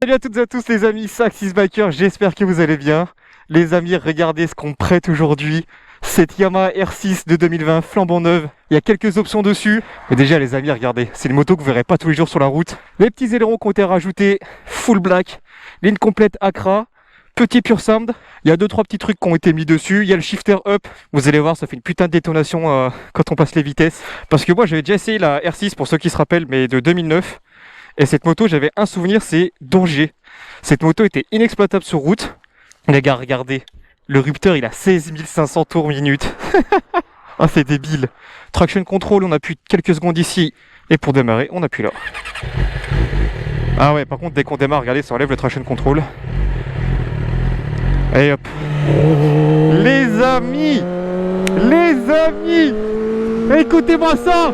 Salut à toutes et à tous les amis, c'est Axis Biker, j'espère que vous allez bien. Les amis, regardez ce qu'on prête aujourd'hui. Cette Yamaha R6 de 2020 flambant neuve. Il y a quelques options dessus. Mais déjà les amis, regardez, c'est une moto que vous verrez pas tous les jours sur la route. Les petits ailerons qui ont été rajoutés, full black. Ligne complète Accra. Petit pure sound. Il y a 2-3 petits trucs qui ont été mis dessus. Il y a le shifter up. Vous allez voir, ça fait une putain de détonation quand on passe les vitesses. Parce que moi j'avais déjà essayé la R6 pour ceux qui se rappellent, mais de 2009. Et cette moto, j'avais un souvenir, c'est danger. Cette moto était inexploitable sur route. Les gars, regardez. Le rupteur, il a 16 500 tours minute. Ah, c'est débile. Traction control, on appuie quelques secondes ici. Et pour démarrer, on appuie là. Ah ouais, par contre, dès qu'on démarre, regardez, ça enlève le traction control. Et hop. Les amis, écoutez-moi ça.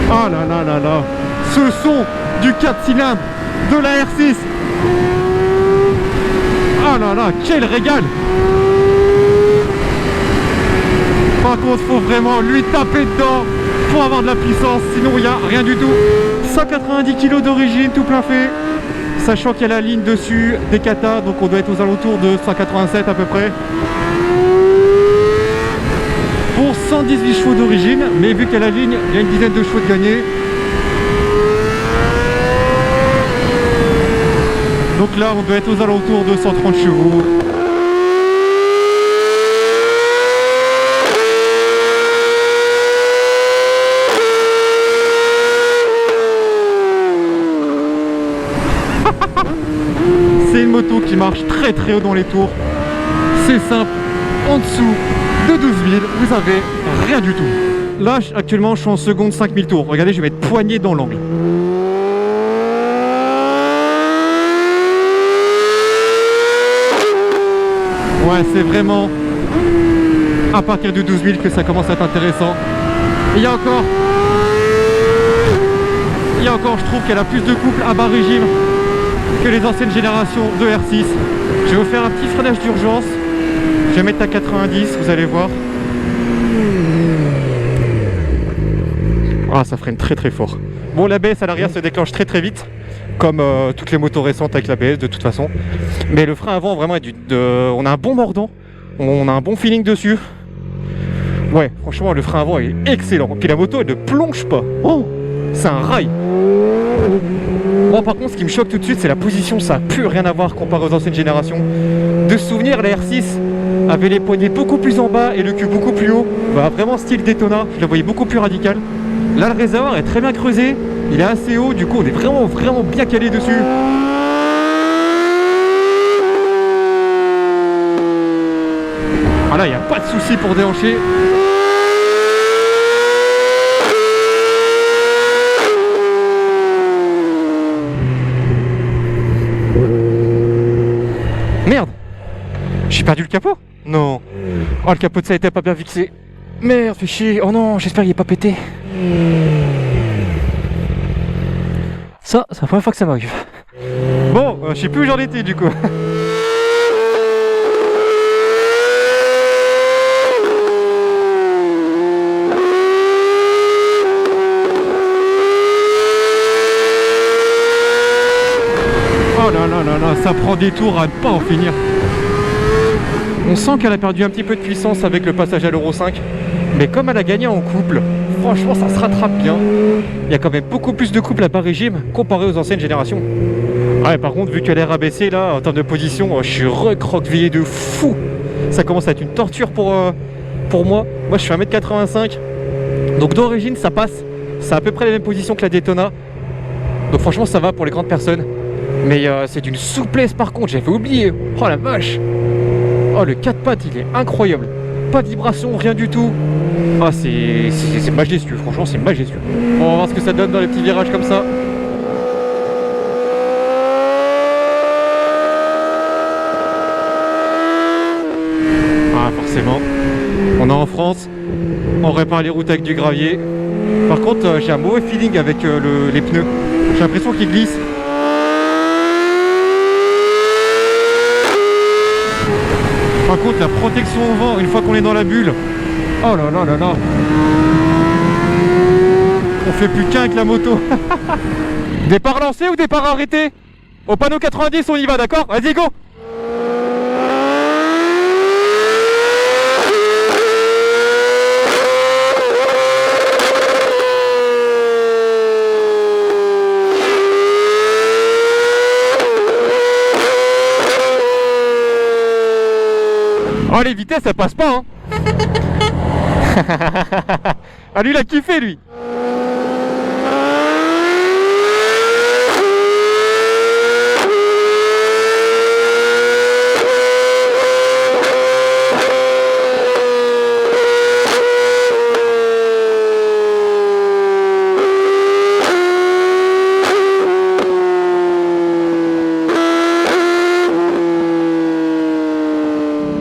Oh là là là là. Ce son du 4 cylindres de la R6. Oh là là, quel régal. Par contre, faut vraiment lui taper dedans pour avoir de la puissance, sinon il n'y a rien du tout. 190 kg d'origine, tout plein fait. Sachant qu'il y a la ligne dessus des katas, donc on doit être aux alentours de 187 à peu près. Pour 118 chevaux d'origine, mais vu qu'il y a la ligne, il y a une dizaine de chevaux de gagné. Donc là, on doit être aux alentours de 130 chevaux. C'est une moto qui marche très très haut dans les tours. C'est simple, en dessous de 12 000, vous avez rien du tout. Là, actuellement, je suis en seconde 5000 tours. Regardez, je vais mettre poignée dans l'angle. Ouais, c'est vraiment à partir de 12 000 que ça commence à être intéressant. Et il y a encore, je trouve qu'elle a plus de couple à bas régime que les anciennes générations de R6. Je vais vous faire un petit freinage d'urgence. Je vais mettre à 90, vous allez voir. Ah, ça freine très très fort. Bon, l'ABS à l'arrière se déclenche très très vite, comme toutes les motos récentes avec l'ABS de toute façon. Mais le frein avant, vraiment, on a un bon mordant, on a un bon feeling dessus. Ouais, franchement, le frein avant est excellent. Puis la moto, elle ne plonge pas. Oh, c'est un rail. Bon, par contre, ce qui me choque tout de suite, c'est la position. Ça n'a plus rien à voir comparé aux anciennes générations. De souvenir, la R6 avait les poignets beaucoup plus en bas et le cul beaucoup plus haut. Bah, vraiment style Daytona, je la voyais beaucoup plus radical. Là, le réservoir est très bien creusé. Il est assez haut, du coup, on est vraiment bien calé dessus. Voilà, il n'y a pas de souci pour déhancher. Merde, j'ai perdu le capot. Non. Oh, le capot de ça était pas bien fixé. Merde, fais chier. Oh non, j'espère qu'il n'est pas pété. Ça, c'est la première fois que ça m'arrive. Bon, je sais plus où j'en étais du coup. Oh là là là là, ça prend des tours à ne pas en finir. On sent qu'elle a perdu un petit peu de puissance avec le passage à l'Euro 5. Mais comme elle a gagné en couple, franchement ça se rattrape bien. Il y a quand même beaucoup plus de couple à bas régime comparé aux anciennes générations. Ouais, par contre, vu qu'elle est rabaissée là, en termes de position, je suis recroquevillé de fou. Ça commence à être une torture pour moi. Moi je suis 1m85. Donc d'origine ça passe. C'est à peu près la même position que la Daytona. Donc franchement ça va pour les grandes personnes. Mais c'est d'une souplesse par contre, j'avais oublié. Oh la vache. Oh, le 4 pattes il est incroyable. Pas de vibration, rien du tout. Ah, c'est majestueux, franchement c'est majestueux. Bon, on va voir ce que ça donne dans les petits virages comme ça. Ah, forcément. On est en France, on répare les routes avec du gravier. Par contre, j'ai un mauvais feeling avec les pneus. J'ai l'impression qu'ils glissent. Par contre, la protection au vent, une fois qu'on est dans la bulle, oh là là là là, on fait plus qu'un avec la moto. Départ lancé ou départ arrêté? Au panneau 90, on y va, d'accord? Vas-y, go! Oh, les vitesses, elles passent pas, hein. Ah, lui, il a kiffé, lui.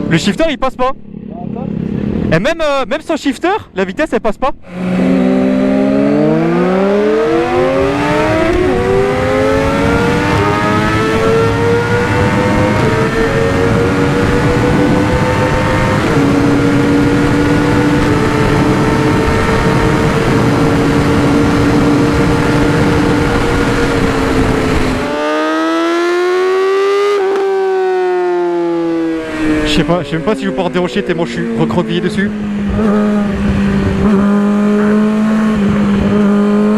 Le shifter il passe pas. Et même sans shifter, la vitesse elle passe pas. Je sais même pas si je vais pouvoir dérocher tellement je suis recroquevillé dessus.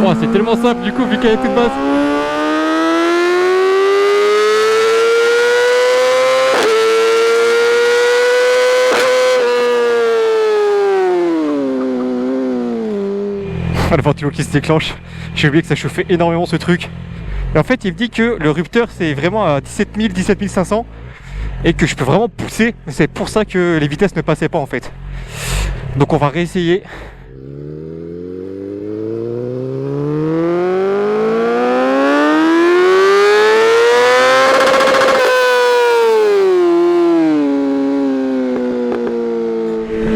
Oh, c'est tellement simple du coup vu qu'elle est toute basse. Ah, le ventilo qui se déclenche. J'ai oublié que ça chauffait énormément ce truc. Et en fait il me dit que le rupteur c'est vraiment à 17 000, 17 500. Et que je peux vraiment pousser, c'est pour ça que les vitesses ne passaient pas en fait. Donc on va réessayer.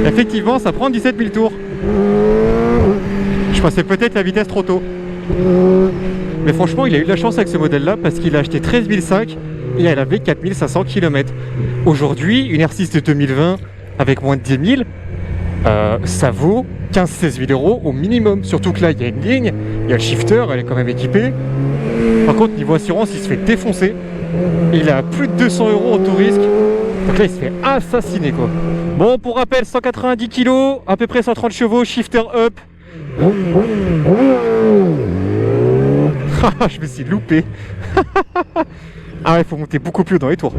Effectivement ça prend 17 000 tours. Je passais peut-être la vitesse trop tôt. Mais franchement il a eu de la chance avec ce modèle là parce qu'il a acheté 13 500 et elle avait 4500 km. Aujourd'hui, une R6 de 2020 avec moins de 10 000, ça vaut 15-16 000 euros au minimum. Surtout que là, il y a une ligne, il y a le shifter, elle est quand même équipée. Par contre, niveau assurance, il se fait défoncer. Il a plus de 200 euros en tout risque. Donc là, il se fait assassiner quoi. Bon, pour rappel, 190 kg, à peu près 130 chevaux, shifter up. Je me suis loupé. Ah ouais, il faut monter beaucoup plus haut dans les tours.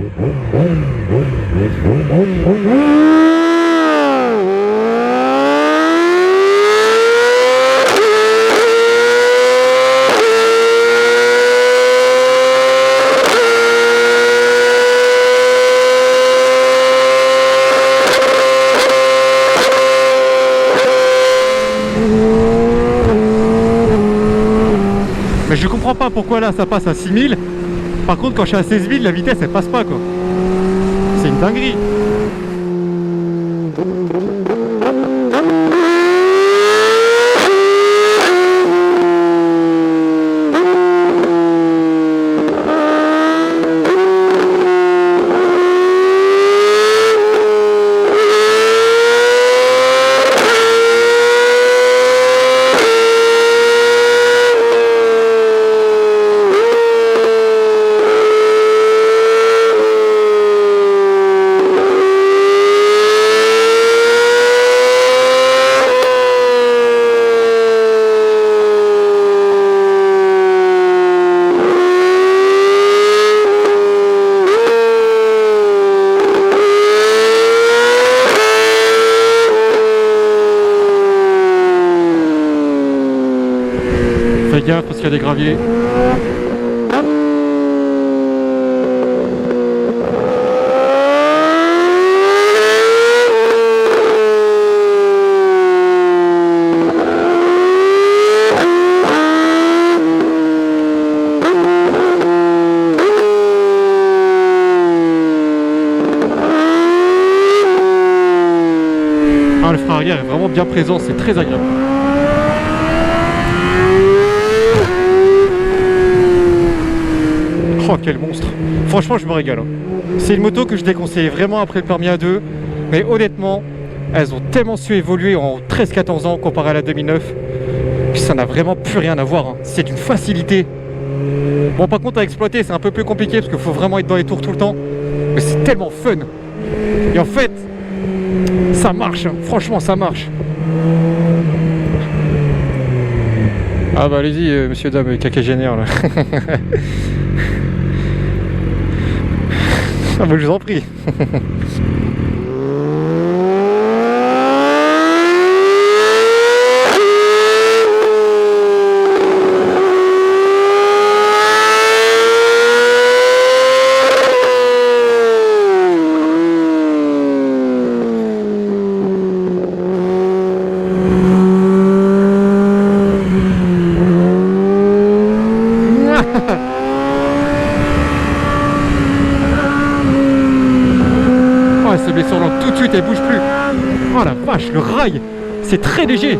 Mais je comprends pas pourquoi là ça passe à 6000. Par contre, quand je suis à 16 000, la vitesse elle passe pas quoi. C'est une dinguerie. Fais gaffe parce qu'il y a des graviers. Ah, le frein arrière est vraiment bien présent, c'est très agréable. Oh Oh, quel monstre. Franchement, je me régale. Hein. C'est une moto que je déconseille vraiment après le permis A2. Mais honnêtement, elles ont tellement su évoluer en 13-14 ans comparé à la 2009 que ça n'a vraiment plus rien à voir. Hein. C'est d'une facilité. Bon, par contre, à exploiter, c'est un peu plus compliqué parce qu'il faut vraiment être dans les tours tout le temps. Mais c'est tellement fun. Et en fait, ça marche. Hein. Franchement, ça marche. Ah bah allez-y, monsieur, dame, quinquagénaire là. Ah bah je vous en prie. Elle se met sur l'eau tout de suite, elle bouge plus. Oh la vache, le rail, c'est très léger.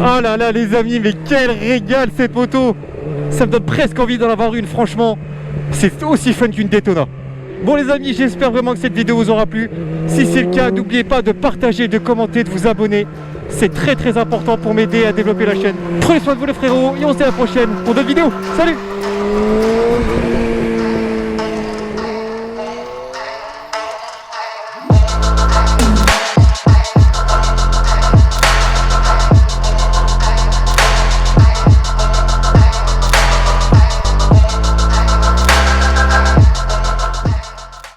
Oh là là les amis, mais quel régal cette moto. Ça me donne presque envie d'en avoir une, franchement. C'est aussi fun qu'une Daytona. Bon les amis, j'espère vraiment que cette vidéo vous aura plu. Si c'est le cas, n'oubliez pas de partager, de commenter, de vous abonner. C'est très très important pour m'aider à développer la chaîne. Prenez soin de vous les frérots et on se dit à la prochaine pour d'autres vidéos. Salut!